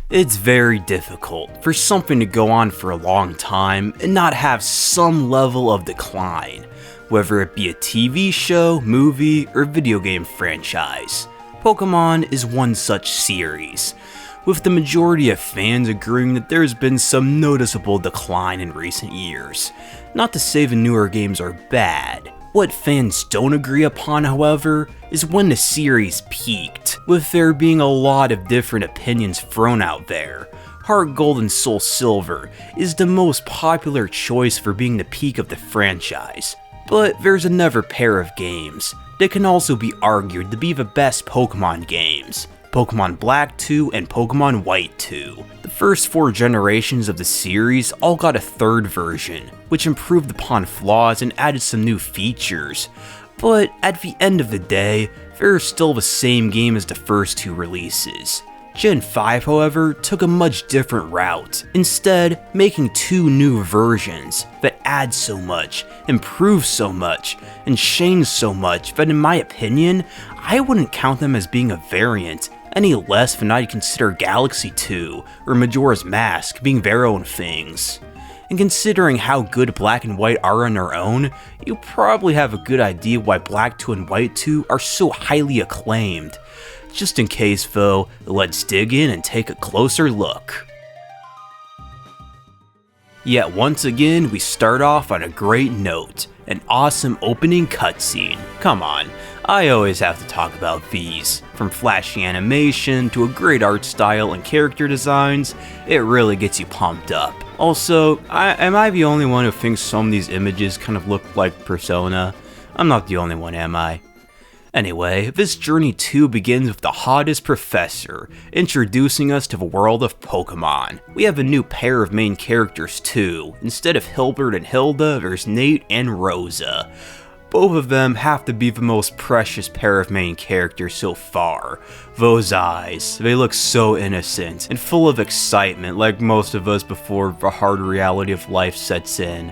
It's very difficult for something to go on for a long time and not have some level of decline, whether it be a TV show, movie, or video game franchise. Pokemon is one such series, with the majority of fans agreeing that there's been some noticeable decline in recent years. Not to say the newer games are bad. What fans don't agree upon, however, is when the series peaked, with there being a lot of different opinions thrown out there. Heart Gold and Soul Silver is the most popular choice for being the peak of the franchise, but there's another pair of games that can also be argued to be the best Pokemon games. Pokemon Black 2 and Pokemon White 2. The first 4 generations of the series all got a third version, which improved upon flaws and added some new features. But at the end of the day, they're still the same game as the first 2 releases. Gen 5, however, took a much different route, instead making 2 new versions that add so much, improve so much, and change so much that in my opinion, I wouldn't count them as being a variant any less than I'd consider Galaxy 2 or Majora's Mask being their own things. And considering how good Black and White are on their own, you probably have a good idea why Black 2 and White 2 are so highly acclaimed. Just in case though, let's dig in and take a closer look. Yet once again, we start off on a great note, an awesome opening cutscene. Come on, I always have to talk about these. From flashy animation to a great art style and character designs, it really gets you pumped up. Also, am I the only one who thinks some of these images kind of look like Persona? I'm not the only one, am I? Anyway, this journey 2 begins with the hottest professor, introducing us to the world of Pokemon. We have a new pair of main characters too. Instead of Hilbert and Hilda, there's Nate and Rosa. Both of them have to be the most precious pair of main characters so far. Those eyes, they look so innocent and full of excitement like most of us before the hard reality of life sets in.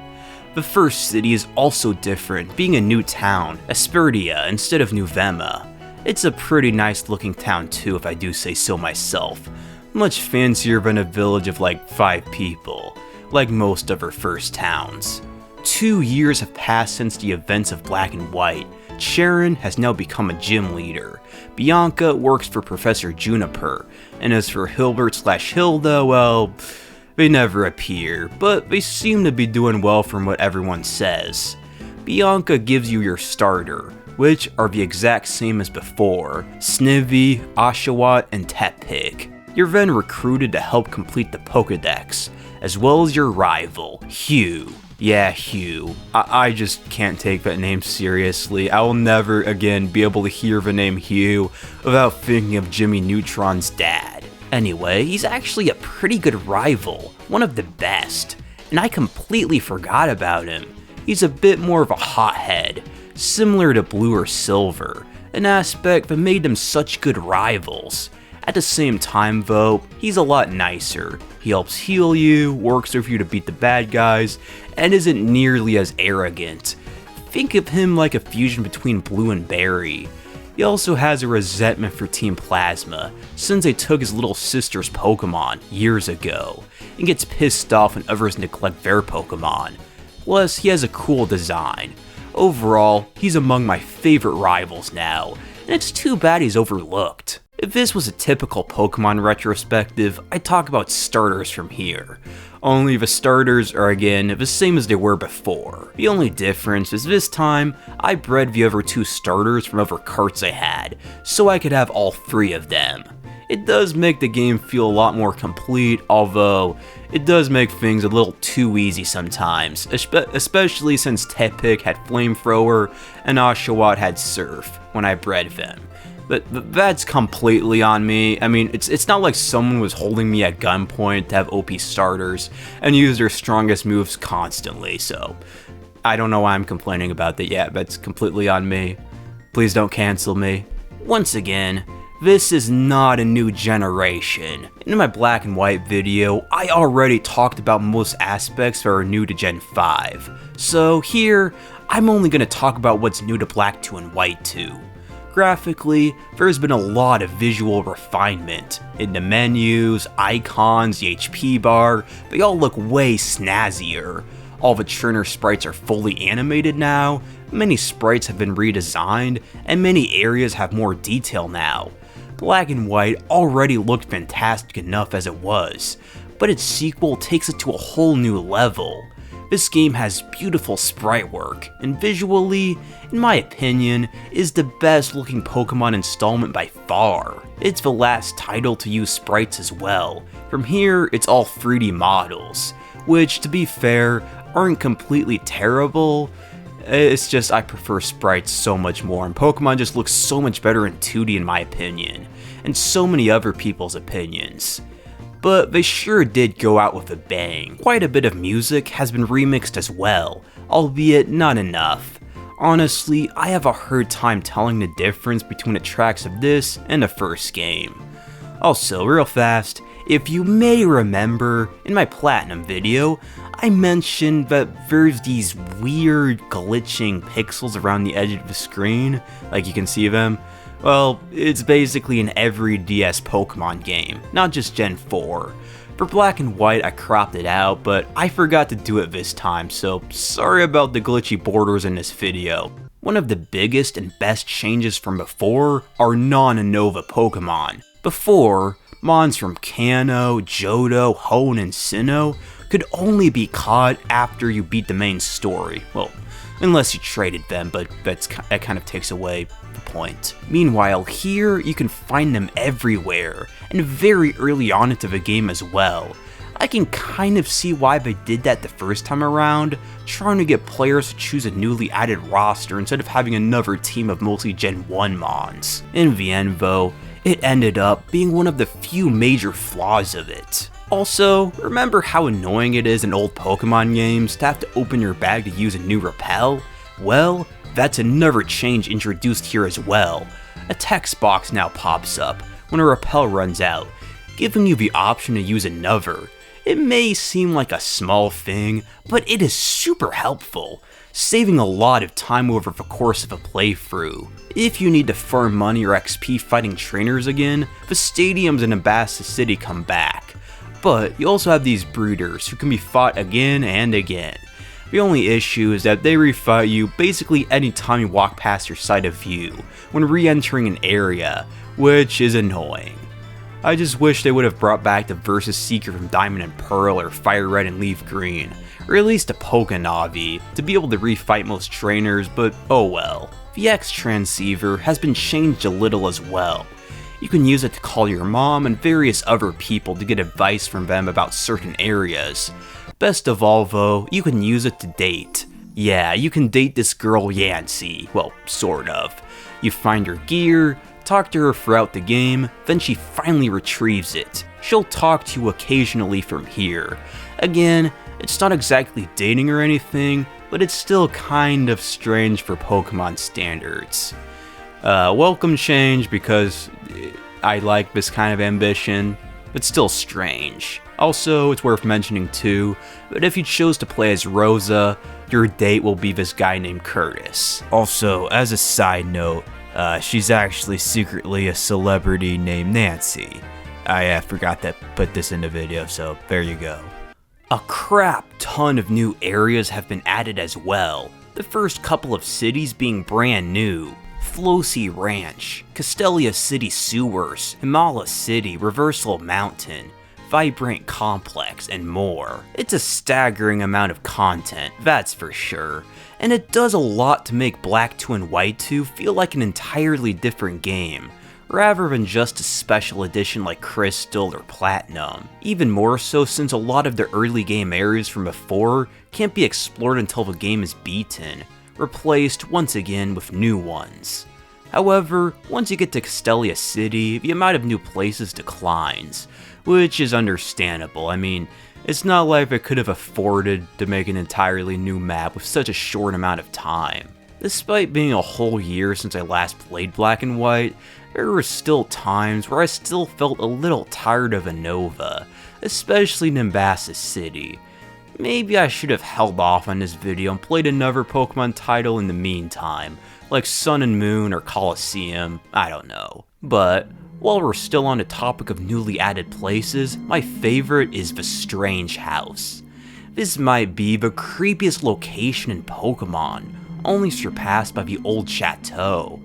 The first city is also different, being a new town, Aspertia instead of New Vema. It's a pretty nice looking town too, if I do say so myself. Much fancier than a village of like 5 people, like most of her first towns. 2 years have passed since the events of Black and White. Sharon has now become a gym leader. Bianca works for Professor Juniper, and as for Hilbert/Hilda, well, they never appear, but they seem to be doing well from what everyone says. Bianca gives you your starter, which are the exact same as before, Snivy, Oshawott, and Tepig. You're then recruited to help complete the Pokédex, as well as your rival, Hugh. Yeah, Hugh. I just can't take that name seriously. I will never again be able to hear the name Hugh without thinking of Jimmy Neutron's dad. Anyway, he's actually a pretty good rival, one of the best, and I completely forgot about him. He's a bit more of a hothead, similar to Blue or Silver, an aspect that made them such good rivals. At the same time though, he's a lot nicer. He helps heal you, works with you to beat the bad guys, and isn't nearly as arrogant. Think of him like a fusion between Blue and Barry. He also has a resentment for Team Plasma, since they took his little sister's Pokemon years ago, and gets pissed off when others neglect their Pokemon. Plus, he has a cool design. Overall, he's among my favorite rivals now, and it's too bad he's overlooked. If this was a typical Pokemon retrospective, I'd talk about starters from here. Only the starters are again the same as they were before. The only difference is this time, I bred the other 2 starters from other carts I had, so I could have all 3 of them. It does make the game feel a lot more complete, although it does make things a little too easy sometimes, especially since Tepig had Flamethrower and Oshawott had Surf when I bred them. But that's completely on me. I mean, it's not like someone was holding me at gunpoint to have OP starters and use their strongest moves constantly, so I don't know why I'm complaining about that yet. That's completely on me. Please don't cancel me. Once again, this is not a new generation. In my Black and White video, I already talked about most aspects that are new to Gen 5. So here, I'm only going to talk about what's new to Black 2 and White 2. Graphically, there's been a lot of visual refinement. In the menus, icons, the HP bar, they all look way snazzier. All the trainer sprites are fully animated now, many sprites have been redesigned, and many areas have more detail now. Black and White already looked fantastic enough as it was, but its sequel takes it to a whole new level. This game has beautiful sprite work, and visually, in my opinion, is the best looking Pokemon installment by far. It's the last title to use sprites as well. From here, it's all 3D models, which, to be fair, aren't completely terrible. It's just I prefer sprites so much more, and Pokemon just looks so much better in 2D in my opinion, and so many other people's opinions. But they sure did go out with a bang. Quite a bit of music has been remixed as well, albeit not enough. Honestly, I have a hard time telling the difference between the tracks of this and the first game. Also, real fast, if you may remember, in my Platinum video, I mentioned that there's these weird glitching pixels around the edge of the screen, like you can see them. Well, it's basically in every DS Pokemon game, not just Gen 4. For Black and White I cropped it out, but I forgot to do it this time, so sorry about the glitchy borders in this video. One of the biggest and best changes from before are non-Unova Pokemon. Before, mons from Kanto, Johto, Hoenn, and Sinnoh could only be caught after you beat the main story. Well, unless you traded them, but that kind of takes away the point. Meanwhile, here you can find them everywhere, and very early on into the game as well. I can kind of see why they did that the first time around, trying to get players to choose a newly added roster instead of having another team of mostly Gen 1 mons. In the end though, it ended up being one of the few major flaws of it. Also, remember how annoying it is in old Pokemon games to have to open your bag to use a new repel? Well, that's another change introduced here as well. A text box now pops up when a repel runs out, giving you the option to use another. It may seem like a small thing, but it is super helpful, saving a lot of time over the course of a playthrough. If you need to farm money or XP fighting trainers again, the stadiums in Ambassa City come back. But you also have these breeders who can be fought again and again. The only issue is that they refight you basically anytime you walk past your side of view when re-entering an area, which is annoying. I just wish they would have brought back the Versus Seeker from Diamond and Pearl or Fire Red and Leaf Green, or at least a Pokenavi, to be able to refight most trainers, but oh well. The X Transceiver has been changed a little as well. You can use it to call your mom and various other people to get advice from them about certain areas. Best of all though, you can use it to date. Yeah, you can date this girl Yancy, well, sort of. You find her gear, talk to her throughout the game, then she finally retrieves it. She'll talk to you occasionally from here. Again, it's not exactly dating or anything, but it's still kind of strange for Pokemon standards. Welcome change because I like this kind of ambition, but still strange. Also, it's worth mentioning too, that if you chose to play as Rosa, your date will be this guy named Curtis. Also, as a side note, she's actually secretly a celebrity named Nancy. I forgot to put this in the video, so there you go. A crap ton of new areas have been added as well, the first couple of cities being brand new. Flossy Ranch, Castelia City Sewers, Himala City, Reversal Mountain, Vibrant Complex, and more. It's a staggering amount of content, that's for sure, and it does a lot to make Black 2 and White 2 feel like an entirely different game, rather than just a special edition like Crystal or Platinum. Even more so since a lot of the early game areas from before can't be explored until the game is beaten, replaced once again with new ones. However, once you get to Castelia City, the amount of new places declines, which is understandable. I mean, it's not like they could have afforded to make an entirely new map with such a short amount of time. Despite being a whole year since I last played Black and White, there were still times where I still felt a little tired of Unova, especially in Ambassa City. Maybe I should have held off on this video and played another Pokemon title in the meantime, like Sun and Moon or Colosseum, I don't know. But while we're still on the topic of newly added places, my favorite is the Strange House. This might be the creepiest location in Pokemon, only surpassed by the old chateau.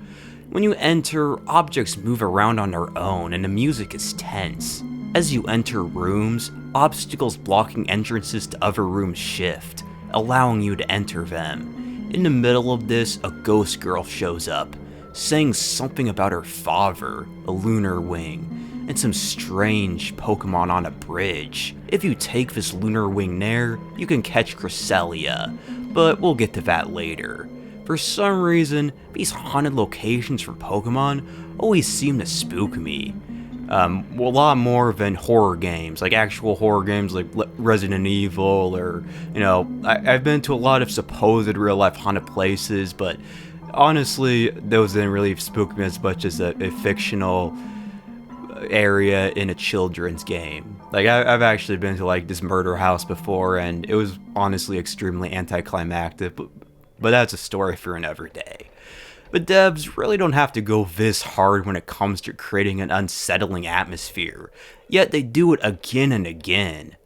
When you enter, objects move around on their own and the music is tense. As you enter rooms, obstacles blocking entrances to other rooms shift, allowing you to enter them. In the middle of this, a ghost girl shows up, saying something about her father, a lunar wing, and some strange Pokemon on a bridge. If you take this lunar wing there, you can catch Cresselia, but we'll get to that later. For some reason, these haunted locations for Pokemon always seem to spook me. A lot more than horror games, like actual horror games like Resident Evil, or, I've been to a lot of supposed real life haunted places, but honestly, those didn't really spook me as much as a fictional area in a children's game. Like, I've actually been to like this murder house before, and it was honestly extremely anticlimactic, but that's a story for another day. But devs really don't have to go this hard when it comes to creating an unsettling atmosphere, yet they do it again and again.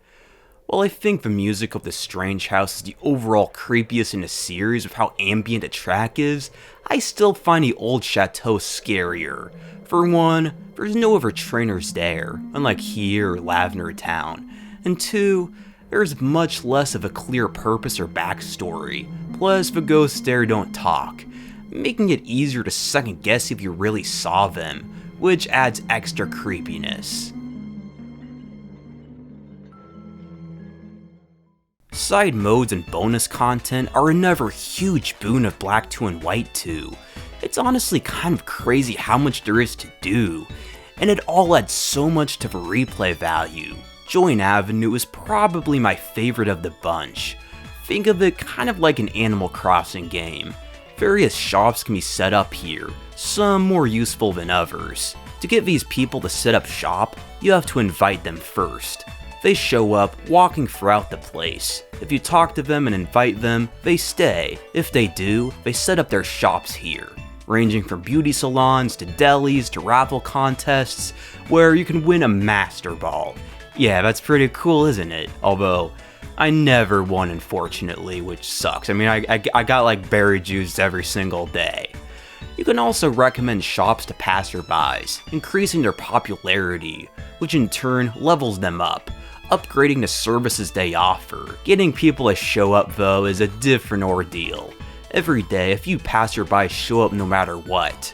While I think the music of the Strange House is the overall creepiest in the series with how ambient the track is, I still find the old chateau scarier. For one, there's no other trainers there, unlike here or Lavender Town, and two, there's much less of a clear purpose or backstory, plus the ghosts there don't talk, making it easier to second guess if you really saw them, which adds extra creepiness. Side modes and bonus content are another huge boon of Black 2 and White 2. It's honestly kind of crazy how much there is to do, and it all adds so much to the replay value. Join Avenue is probably my favorite of the bunch. Think of it kind of like an Animal Crossing game. Various shops can be set up here, some more useful than others. To get these people to set up shop, you have to invite them first. They show up, walking throughout the place. If you talk to them and invite them, they stay. If they do, they set up their shops here, ranging from beauty salons to delis to raffle contests, where you can win a Master Ball. Yeah, that's pretty cool, isn't it? Although, I never won, unfortunately, which sucks. I mean, I got like berry juice every single day. You can also recommend shops to passerbys, increasing their popularity, which in turn levels them up, upgrading the services they offer. Getting people to show up, though, is a different ordeal. Every day, a few passerbys show up no matter what.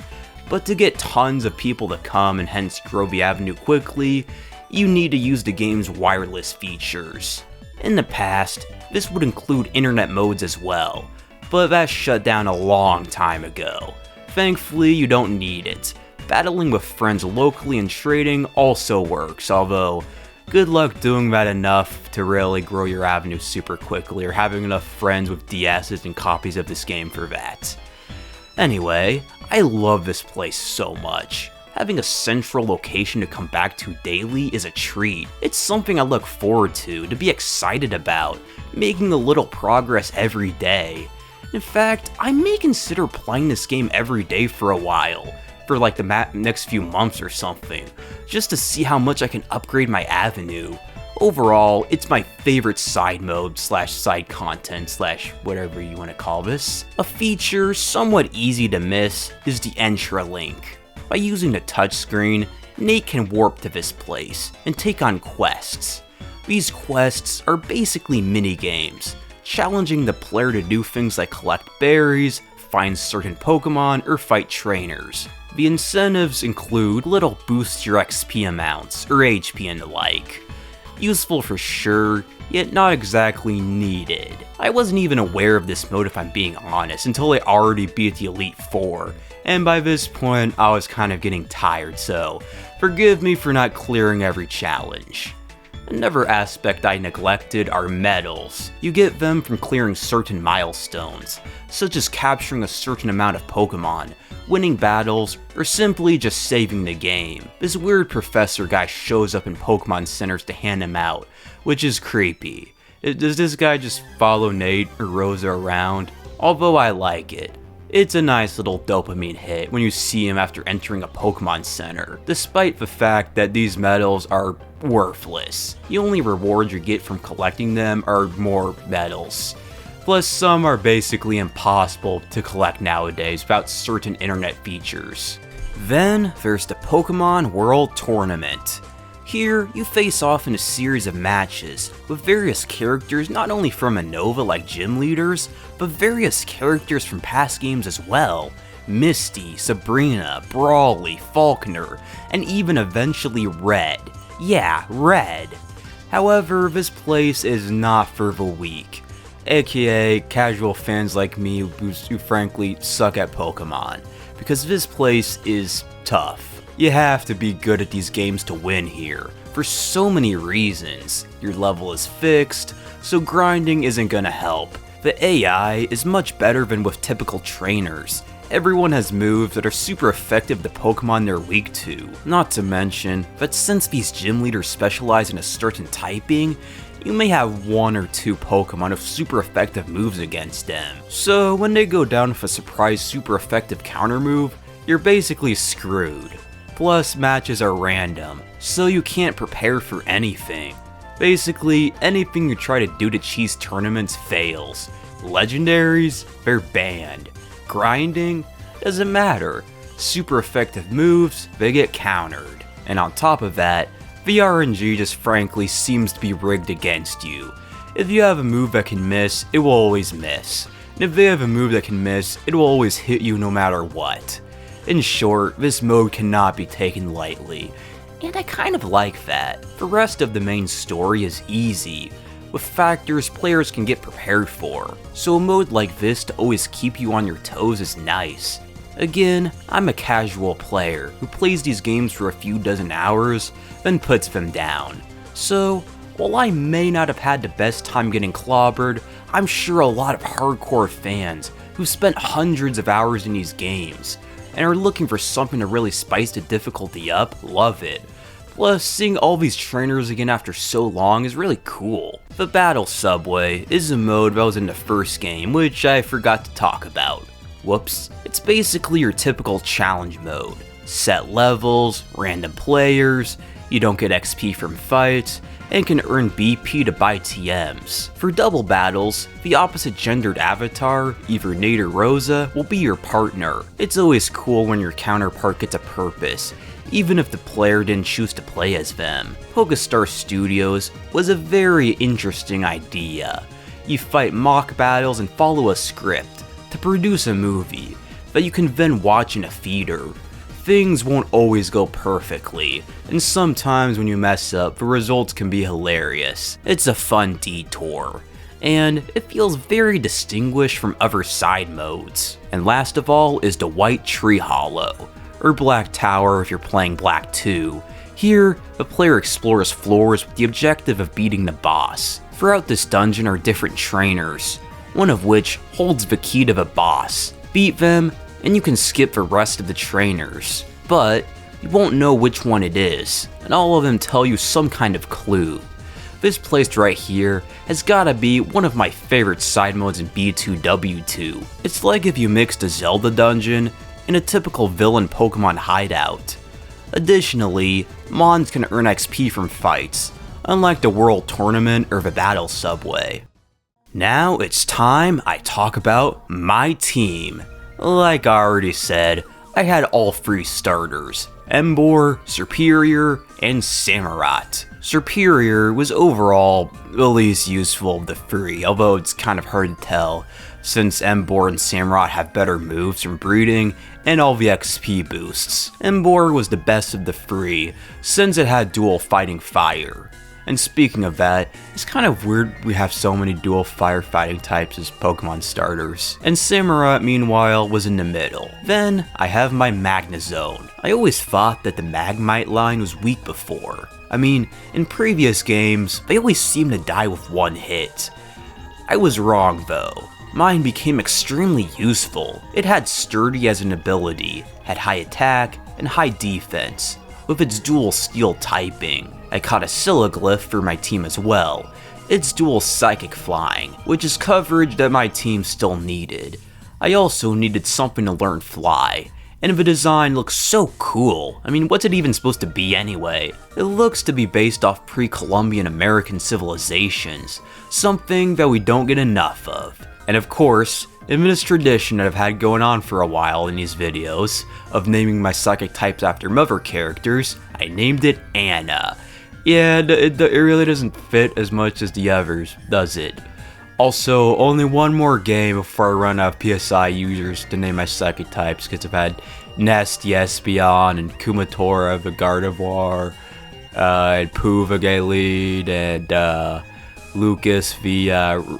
But to get tons of people to come and hence grow the avenue quickly, you need to use the game's wireless features. In the past, this would include internet modes as well, but that shut down a long time ago. Thankfully, you don't need it. Battling with friends locally and trading also works, although good luck doing that enough to really grow your avenue super quickly, or having enough friends with DSs and copies of this game for that. Anyway, I love this place so much. Having a central location to come back to daily is a treat. It's something I look forward to be excited about, making a little progress every day. In fact, I may consider playing this game every day for a while, for like the next few months or something, just to see how much I can upgrade my avenue. Overall, it's my favorite side mode / side content / whatever you want to call this. A feature somewhat easy to miss is the Entra link. By using the touchscreen, Nate can warp to this place and take on quests. These quests are basically mini-games, challenging the player to do things like collect berries, find certain Pokemon, or fight trainers. The incentives include little boost your XP amounts, or HP and the like. Useful for sure, yet not exactly needed. I wasn't even aware of this mode if I'm being honest, until I already beat the Elite Four, and by this point I was kind of getting tired, so forgive me for not clearing every challenge. Another aspect I neglected are medals. You get them from clearing certain milestones, such as capturing a certain amount of Pokemon, winning battles, or simply just saving the game. This weird professor guy shows up in Pokemon centers to hand them out, which is creepy. Does this guy just follow Nate or Rosa around? Although I like it. It's a nice little dopamine hit when you see him after entering a Pokemon Center, despite the fact that these medals are worthless. The only rewards you get from collecting them are more medals. Plus, some are basically impossible to collect nowadays without certain internet features. Then there's the Pokemon World Tournament. Here, you face off in a series of matches with various characters not only from Unova like gym leaders, but various characters from past games as well. Misty, Sabrina, Brawly, Falconer, and even eventually Red. Yeah, Red. However, this place is not for the weak, aka casual fans like me who frankly suck at Pokemon, because this place is tough. You have to be good at these games to win here, for so many reasons. Your level is fixed, so grinding isn't gonna help. The AI is much better than with typical trainers. Everyone has moves that are super effective to Pokemon they're weak to. Not to mention that since these gym leaders specialize in a certain typing, you may have 1 or 2 Pokemon with super effective moves against them. So when they go down with a surprise super effective counter move, you're basically screwed. Plus, matches are random, so you can't prepare for anything. Basically, anything you try to do to cheese tournaments fails. Legendaries, they're banned. Grinding, doesn't matter. Super effective moves, they get countered. And on top of that, the RNG just frankly seems to be rigged against you. If you have a move that can miss, it will always miss. And if they have a move that can miss, it will always hit you no matter what. In short, this mode cannot be taken lightly, and I kind of like that. The rest of the main story is easy, with factors players can get prepared for, so a mode like this to always keep you on your toes is nice. Again, I'm a casual player who plays these games for a few dozen hours, then puts them down. So, while I may not have had the best time getting clobbered, I'm sure a lot of hardcore fans who've spent hundreds of hours in these games and are looking for something to really spice the difficulty up, love it. Plus, seeing all these trainers again after so long is really cool. The Battle Subway is a mode that was in the first game, which I forgot to talk about. Whoops. It's basically your typical challenge mode. Set levels, random players, you don't get XP from fights, and can earn BP to buy TMs. For double battles, the opposite gendered avatar, either Nate or Rosa, will be your partner. It's always cool when your counterpart gets a purpose, even if the player didn't choose to play as them. PokeStar Studios was a very interesting idea. You fight mock battles and follow a script to produce a movie that you can then watch in a theater. Things won't always go perfectly, and sometimes when you mess up, the results can be hilarious. It's a fun detour, and it feels very distinguished from other side modes. And last of all is the White Tree Hollow, or Black Tower if you're playing Black 2. Here, the player explores floors with the objective of beating the boss. Throughout this dungeon are different trainers, one of which holds the key to the boss. Beat them, and you can skip the rest of the trainers, but you won't know which one it is, and all of them tell you some kind of clue. This place right here has gotta be one of my favorite side modes in B2W2. It's like if you mixed a Zelda dungeon and a typical villain Pokemon hideout. Additionally, Mons can earn XP from fights, unlike the World Tournament or the Battle Subway. Now it's time I talk about my team. Like I already said, I had all 3 starters, Emboar, Serperior, and Samurott. Serperior was overall the least useful of the 3, although it's kind of hard to tell, since Emboar and Samurott have better moves from breeding and all the XP boosts. Emboar was the best of the 3, since it had dual fighting fire. And speaking of that, it's kind of weird we have so many dual firefighting types as Pokemon starters. And Samurott, meanwhile, was in the middle. Then, I have my Magnezone. I always thought that the Magmite line was weak before. I mean, in previous games, they always seemed to die with 1 hit. I was wrong though. Mine became extremely useful. It had Sturdy as an ability, had high attack, and high defense, with its dual steel typing. I caught a Silaglyph for my team as well. It's dual psychic flying, which is coverage that my team still needed. I also needed something to learn Fly, and the design looks so cool. I mean, what's it even supposed to be anyway? It looks to be based off pre-Columbian American civilizations, something that we don't get enough of. And of course, in this tradition that I've had going on for a while in these videos, of naming my psychic types after mother characters, I named it Anna. Yeah, it really doesn't fit as much as the others, does it? Also, only one more game before I run out of PSI users to name my psychic types, because I've had Nest the Espeon, and Kumatora the Gardevoir, and Pooh the Galede, and Lucas the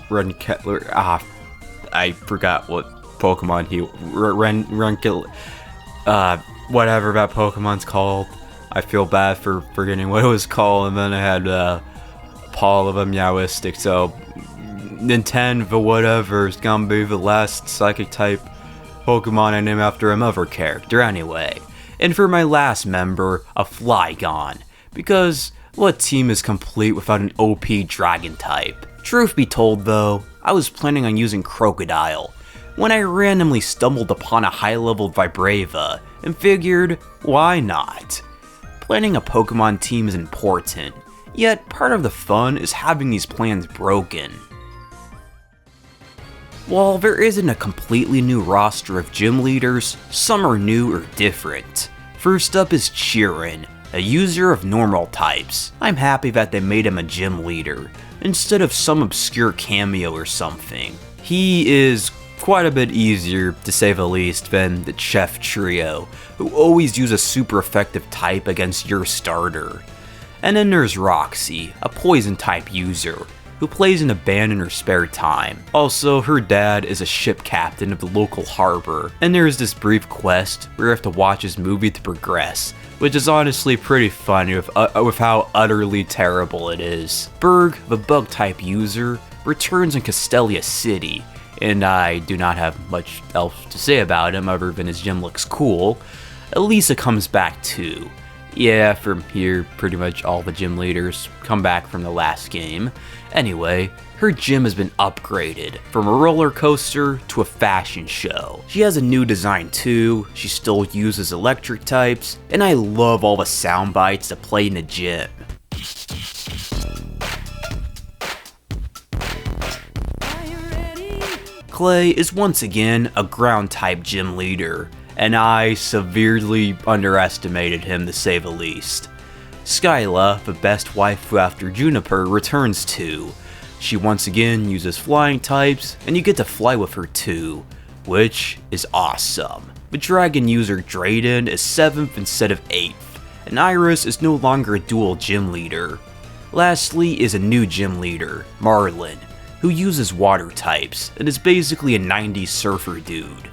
Runkettler. I forgot what Pokemon he whatever that Pokemon's called. I feel bad for forgetting what it was called. And then I had Paul of a Meowistic. So Nintendo the whatever is gonna be the last psychic type Pokemon I name after a mother character anyway. And for my last member, a Flygon, because what team is complete without an OP dragon type? Truth be told though, I was planning on using Crocodile, when I randomly stumbled upon a high-level Vibrava, and figured, why not? Planning a Pokemon team is important, yet part of the fun is having these plans broken. While there isn't a completely new roster of gym leaders, some are new or different. First up is Chirin, a user of normal types. I'm happy that they made him a gym leader, instead of some obscure cameo or something. He is quite a bit easier, to say the least, than the Chef Trio, who always use a super effective type against your starter. And then there's Roxy, a poison type user, who plays in a band in her spare time. Also, her dad is a ship captain of the local harbor, and there is this brief quest where you have to watch his movie to progress, which is honestly pretty funny with how utterly terrible it is. Berg, the bug type user, returns in Castelia City, and I do not have much else to say about him other than his gym looks cool. Elisa comes back too. Yeah, from here, pretty much all the gym leaders come back from the last game. Anyway, her gym has been upgraded, from a roller coaster to a fashion show. She has a new design too, she still uses electric types, and I love all the sound bites that play in the gym. Clay is once again a ground type gym leader, and I severely underestimated him to say the least. Skyla, the best waifu after Juniper, returns too. She once again uses flying types, and you get to fly with her too, which is awesome. The dragon user Drayden is 7th instead of 8th, and Iris is no longer a dual gym leader. Lastly is a new gym leader, Marlin, who uses water types, and is basically a 90s surfer dude.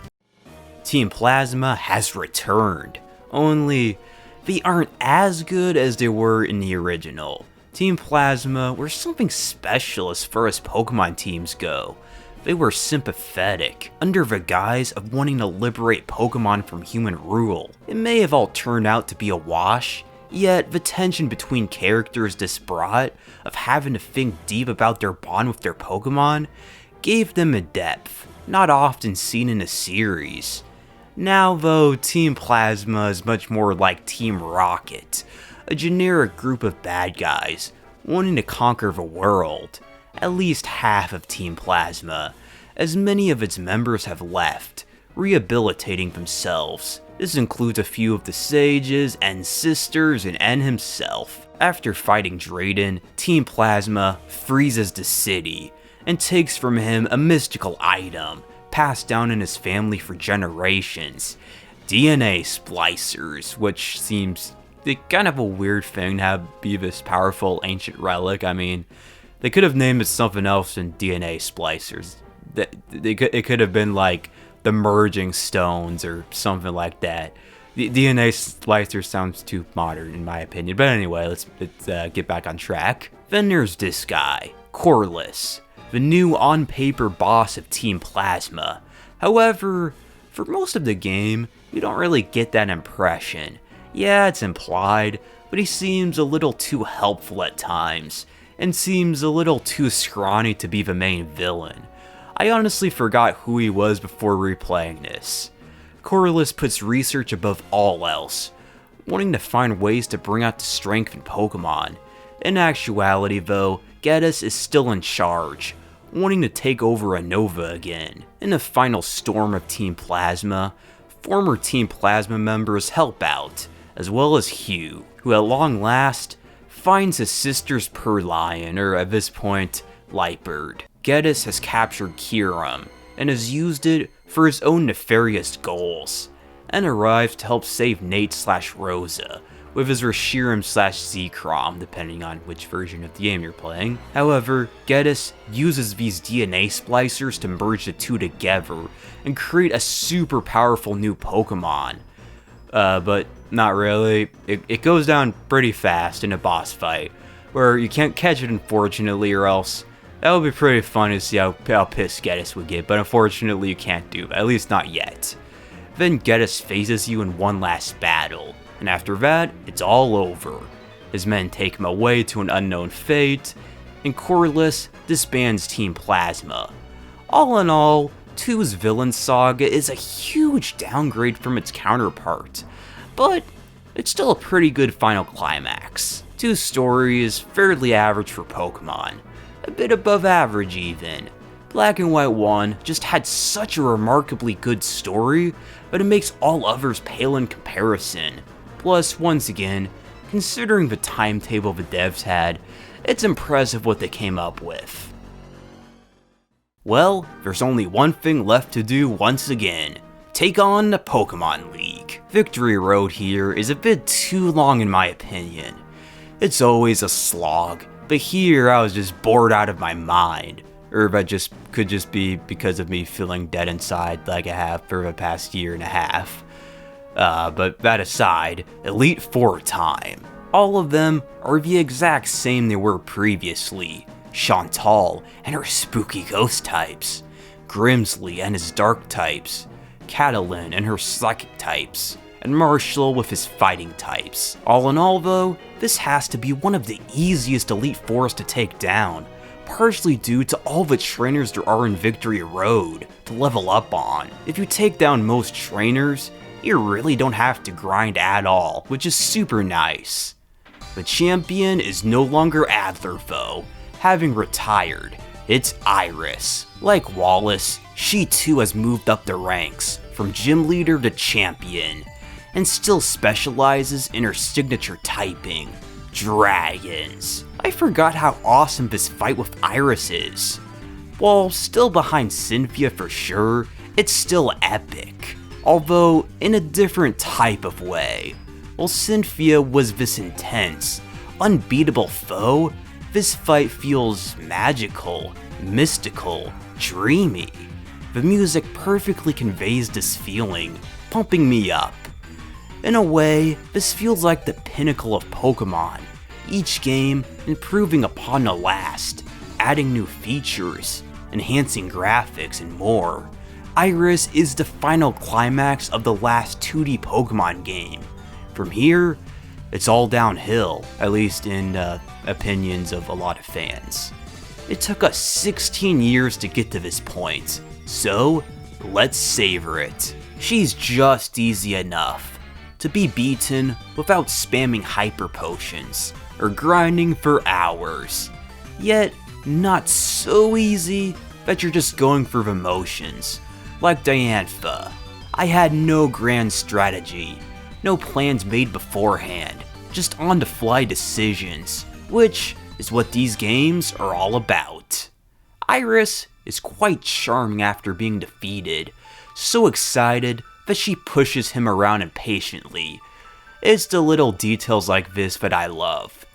Team Plasma has returned, only they aren't as good as they were in the original. Team Plasma were something special as far as Pokemon teams go. They were sympathetic, under the guise of wanting to liberate Pokemon from human rule. It may have all turned out to be a wash, yet the tension between characters this brought, of having to think deep about their bond with their Pokemon, gave them a depth not often seen in a series. Now though, Team Plasma is much more like Team Rocket, a generic group of bad guys wanting to conquer the world. At least half of Team Plasma, as many of its members have left, rehabilitating themselves. This includes a few of the sages, and sisters, and N himself. After fighting Drayden, Team Plasma freezes the city, and takes from him a mystical item, passed down in his family for generations. DNA splicers, which seems kind of a weird thing to have be this powerful ancient relic. I mean, they could have named it something else than DNA splicers. It could have been like the merging stones or something like that. The DNA splicer sounds too modern in my opinion. But anyway, let's get back on track. Then there's this guy, Corliss, the new on-paper boss of Team Plasma. However, for most of the game, you don't really get that impression. Yeah, it's implied, but he seems a little too helpful at times, and seems a little too scrawny to be the main villain. I honestly forgot who he was before replaying this. Corliss puts research above all else, wanting to find ways to bring out the strength in Pokemon. In actuality though, Geddes is still in charge, wanting to take over Unova again. In the final storm of Team Plasma, former Team Plasma members help out, as well as Hugh, who at long last finds his sister's Purrloin, or at this point, Lightbird. Geddes has captured Kyurem, and has used it for his own nefarious goals, and arrives to help save Nate/Rosa, with his Reshiram/Zekrom, depending on which version of the game you're playing. However, Geddes uses these DNA splicers to merge the two together and create a super powerful new Pokemon. But not really. It goes down pretty fast in a boss fight, where you can't catch it unfortunately, or else that would be pretty fun to see how pissed Geddes would get, but unfortunately you can't do that, at least not yet. Then Geddes faces you in one last battle, and after that, it's all over. His men take him away to an unknown fate, and Corliss disbands Team Plasma. All in all, 2's Villain Saga is a huge downgrade from its counterpart, but it's still a pretty good final climax. 2's story is fairly average for Pokemon, a bit above average even. Black and White 1 just had such a remarkably good story, but it makes all others pale in comparison. Plus, once again, considering the timetable the devs had, it's impressive what they came up with. Well, there's only one thing left to do once again. Take on the Pokémon League. Victory Road here is a bit too long in my opinion. It's always a slog, but here I was just bored out of my mind. Or that could just be because of me feeling dead inside like I have for the past year and a half. But that aside, Elite Four time. All of them are the exact same they were previously. Chantal and her spooky ghost types, Grimsley and his dark types, Catalin and her psychic types, and Marshall with his fighting types. All in all though, this has to be one of the easiest Elite Fours to take down, partially due to all the trainers there are in Victory Road to level up on. If you take down most trainers, you really don't have to grind at all, which is super nice. The champion is no longer Adler though, having retired. It's Iris. Like Wallace, she too has moved up the ranks, from gym leader to champion, and still specializes in her signature typing, dragons. I forgot how awesome this fight with Iris is. While still behind Cynthia for sure, it's still epic, although in a different type of way. While Cynthia was this intense, unbeatable foe, this fight feels magical, mystical, dreamy. The music perfectly conveys this feeling, pumping me up. In a way, this feels like the pinnacle of Pokemon, each game improving upon the last, adding new features, enhancing graphics, and more. Iris is the final climax of the last 2D Pokemon game. From here, it's all downhill, at least in opinions of a lot of fans. It took us 16 years to get to this point, so let's savor it. She's just easy enough to be beaten without spamming hyper potions or grinding for hours, yet not so easy that you're just going for the motions. Like Diantha, I had no grand strategy, no plans made beforehand, just on-the-fly decisions, which is what these games are all about. Iris is quite charming after being defeated, so excited that she pushes him around impatiently. It's the little details like this that I love.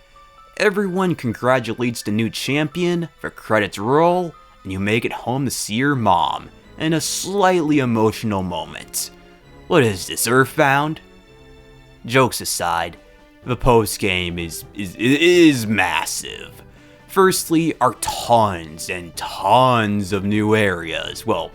Everyone congratulates the new champion, the credits roll, and you make it home to see your mom in a slightly emotional moment. What is this, Earthbound? Jokes aside, the post-game is massive. Firstly are tons and tons of new areas. Well,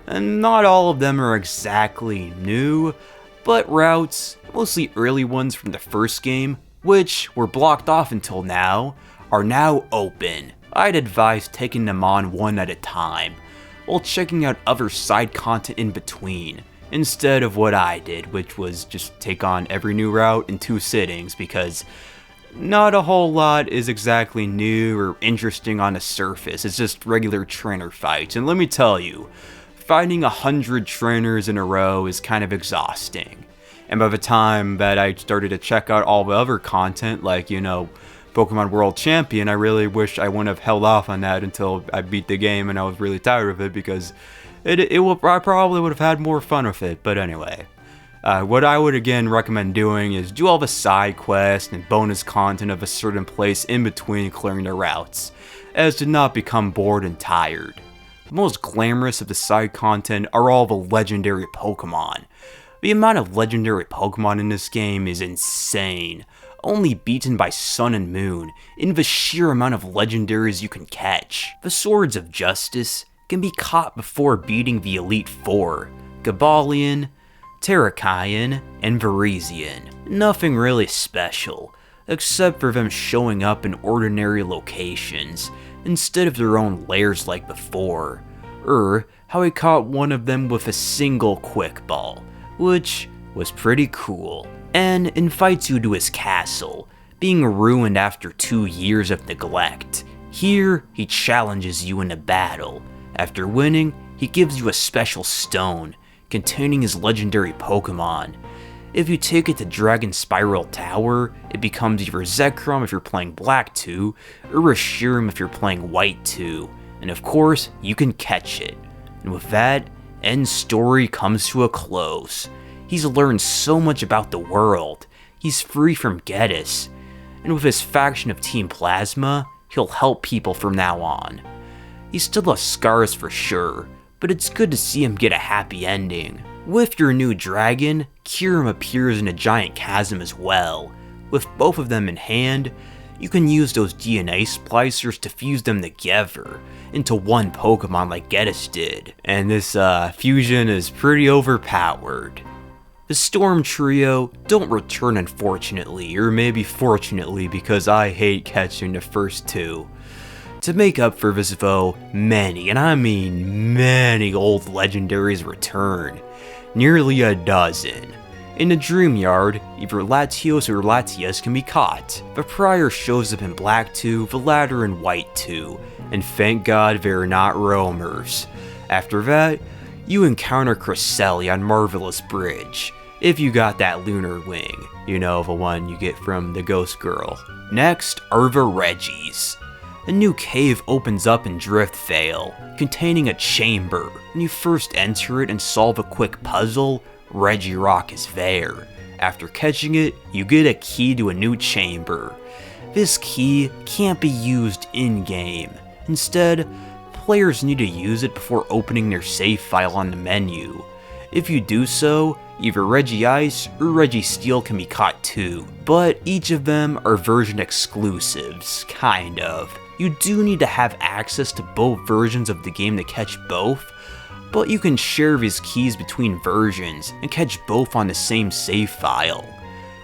and not all of them are exactly new, but routes, mostly early ones from the first game, which were blocked off until now, are now open. I'd advise taking them on one at a time, while checking out other side content in between, instead of what I did, which was just take on every new route in 2 sittings, because not a whole lot is exactly new or interesting on the surface. It's just regular trainer fights, and let me tell you, fighting 100 trainers in a row is kind of exhausting. And by the time that I started to check out all the other content, like, Pokemon World Champion, I really wish I wouldn't have held off on that until I beat the game and I was really tired of it, because I probably would have had more fun with it. But anyway, what I would again recommend doing is do all the side quests and bonus content of a certain place in between clearing the routes, as to not become bored and tired. The most glamorous of the side content are all the legendary Pokemon. The amount of legendary Pokemon in this game is insane, only beaten by Sun and Moon in the sheer amount of legendaries you can catch. The Swords of Justice can be caught before beating the Elite Four: Gabalion, Terrakion, and Virizion. Nothing really special, except for them showing up in ordinary locations instead of their own lairs like before, or how I caught one of them with a single quick ball, which was pretty cool, and invites you to his castle, being ruined after 2 years of neglect. Here, he challenges you in a battle. After winning, he gives you a special stone containing his legendary Pokemon. If you take it to Dragon Spiral Tower, it becomes either Zekrom if you're playing Black 2, or Reshiram if you're playing White 2, and of course, you can catch it. And with that, N's story comes to a close. He's learned so much about the world, he's free from Geddis, and with his faction of Team Plasma, he'll help people from now on. He still has scars for sure, but it's good to see him get a happy ending. With your new dragon, Kyurem appears in a giant chasm as well. With both of them in hand, you can use those DNA splicers to fuse them together into one Pokemon like Geddis did, and this fusion is pretty overpowered. The Storm Trio don't return, unfortunately, or maybe fortunately, because I hate catching the first 2. To make up for this though, many, and I mean many old legendaries return, nearly a dozen. In the Dream Yard, either Latios or Latias can be caught. The Prior shows up in Black 2, the latter in White 2, and thank God they're not roamers. After that, you encounter Cresselia on Marvelous Bridge, if you got that lunar wing, the one you get from the Ghost Girl. Next are the Reggies. A new cave opens up in Driftvale, containing a chamber. When you first enter it and solve a quick puzzle, Regirock is there. After catching it, you get a key to a new chamber. This key can't be used in-game. Instead, players need to use it before opening their save file on the menu. If you do so, either Regice or Registeel can be caught too, but each of them are version exclusives, kind of. You do need to have access to both versions of the game to catch both, but you can share these keys between versions and catch both on the same save file.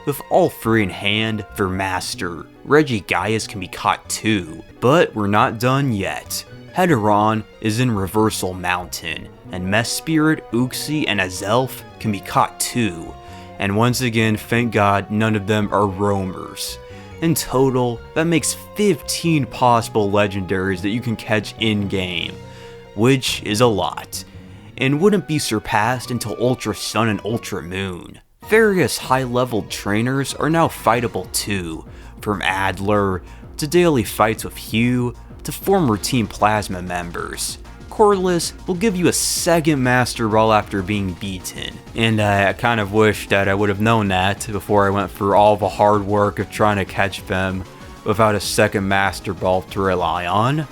With all 3 in hand, they're master. Regigigas can be caught too, but we're not done yet. Heteron is in Reversal Mountain, and Mesprit, Uxie, and Azelf can be caught too. And once again, thank God none of them are roamers. In total, that makes 15 possible legendaries that you can catch in-game, which is a lot, and wouldn't be surpassed until Ultra Sun and Ultra Moon. Various high-leveled trainers are now fightable too, from Adler, to daily fights with Hugh, to former Team Plasma members. Corliss will give you a second Master Ball after being beaten, and I kind of wish that I would have known that before I went through all the hard work of trying to catch them without a second Master Ball to rely on.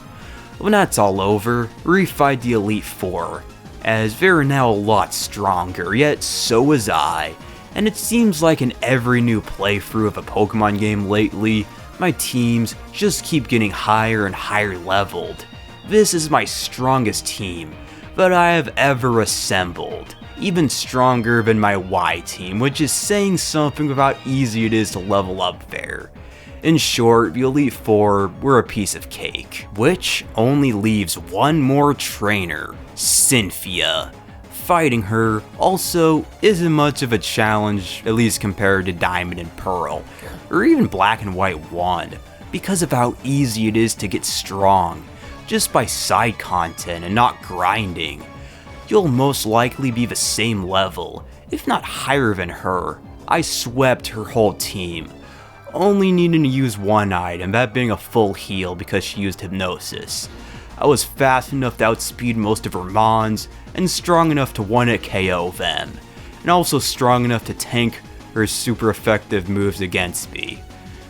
When that's all over, refight the Elite Four, as they're now a lot stronger, yet so is I, and it seems like in every new playthrough of a Pokemon game lately, my teams just keep getting higher and higher leveled. This is my strongest team that I have ever assembled, even stronger than my Y team, which is saying something about how easy it is to level up there. In short, the Elite Four were a piece of cake, which only leaves one more trainer, Cynthia. Fighting her also isn't much of a challenge, at least compared to Diamond and Pearl, or even Black and White 1, because of how easy it is to get strong, just by side content and not grinding. You'll most likely be the same level, if not higher than her. I swept her whole team, only needing to use one item, that being a full heal because she used Hypnosis. I was fast enough to outspeed most of her mons, and strong enough to one-hit KO them, and also strong enough to tank her super effective moves against me.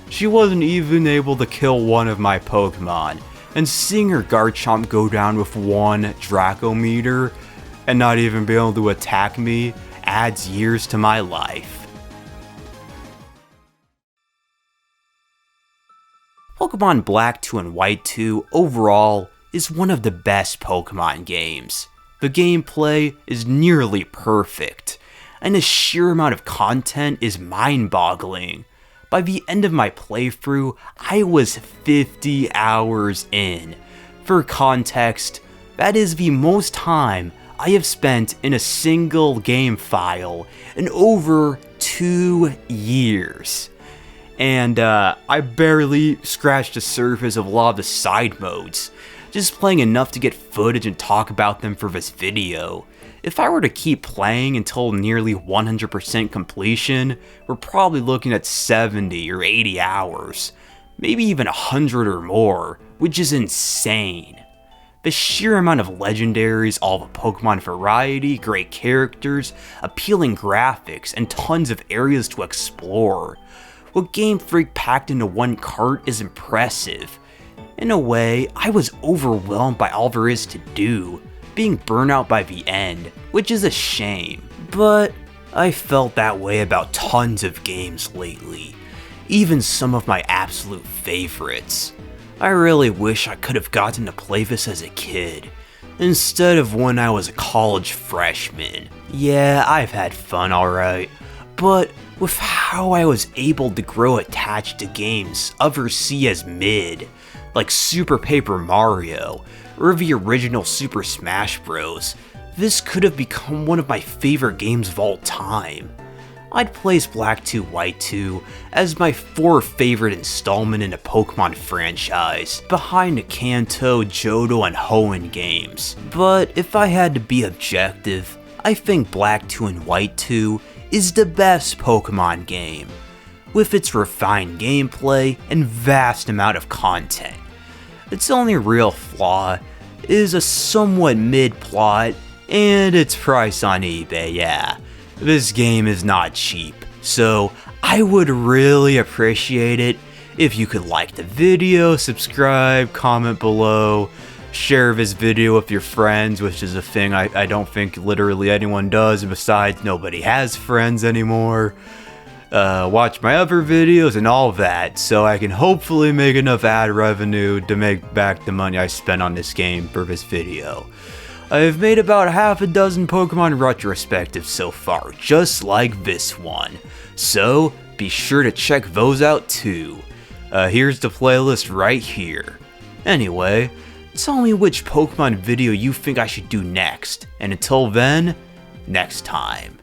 She wasn't even able to kill one of my Pokemon, and seeing her Garchomp go down with one Draco meter, and not even be able to attack me, adds years to my life. Pokemon Black 2 and White 2 overall is one of the best Pokemon games. The gameplay is nearly perfect, and the sheer amount of content is mind-boggling. By the end of my playthrough, I was 50 hours in. For context, that is the most time I have spent in a single game file in over 2 years. And I barely scratched the surface of a lot of the side modes, just playing enough to get footage and talk about them for this video. If I were to keep playing until nearly 100% completion, we're probably looking at 70 or 80 hours, maybe even 100 or more, which is insane. The sheer amount of legendaries, all the Pokemon variety, great characters, appealing graphics, and tons of areas to explore. What Game Freak packed into one cart is impressive. In a way, I was overwhelmed by all there is to do, being burnt out by the end, which is a shame. But I felt that way about tons of games lately, even some of my absolute favorites. I really wish I could have gotten to play this as a kid, instead of when I was a college freshman. Yeah, I've had fun alright, but with how I was able to grow attached to games others see as mid, like Super Paper Mario, or the original Super Smash Bros., this could have become one of my favorite games of all time. I'd place Black 2 White 2 as my 4th favorite installment in the Pokemon franchise, behind the Kanto, Johto, and Hoenn games. But if I had to be objective, I think Black 2 and White 2 is the best Pokemon game, with its refined gameplay and vast amount of content. Its only real flaw is a somewhat mid-plot and its price on eBay. Yeah, this game is not cheap, so I would really appreciate it if you could like the video, subscribe, comment below, share this video with your friends, which is a thing I don't think literally anyone does, and besides, nobody has friends anymore. Watch my other videos and all that, so I can hopefully make enough ad revenue to make back the money I spent on this game for this video. I've made about half a dozen Pokemon retrospectives so far, just like this one, so be sure to check those out too. Here's the playlist right here. Anyway, tell me which Pokemon video you think I should do next, and until then, next time.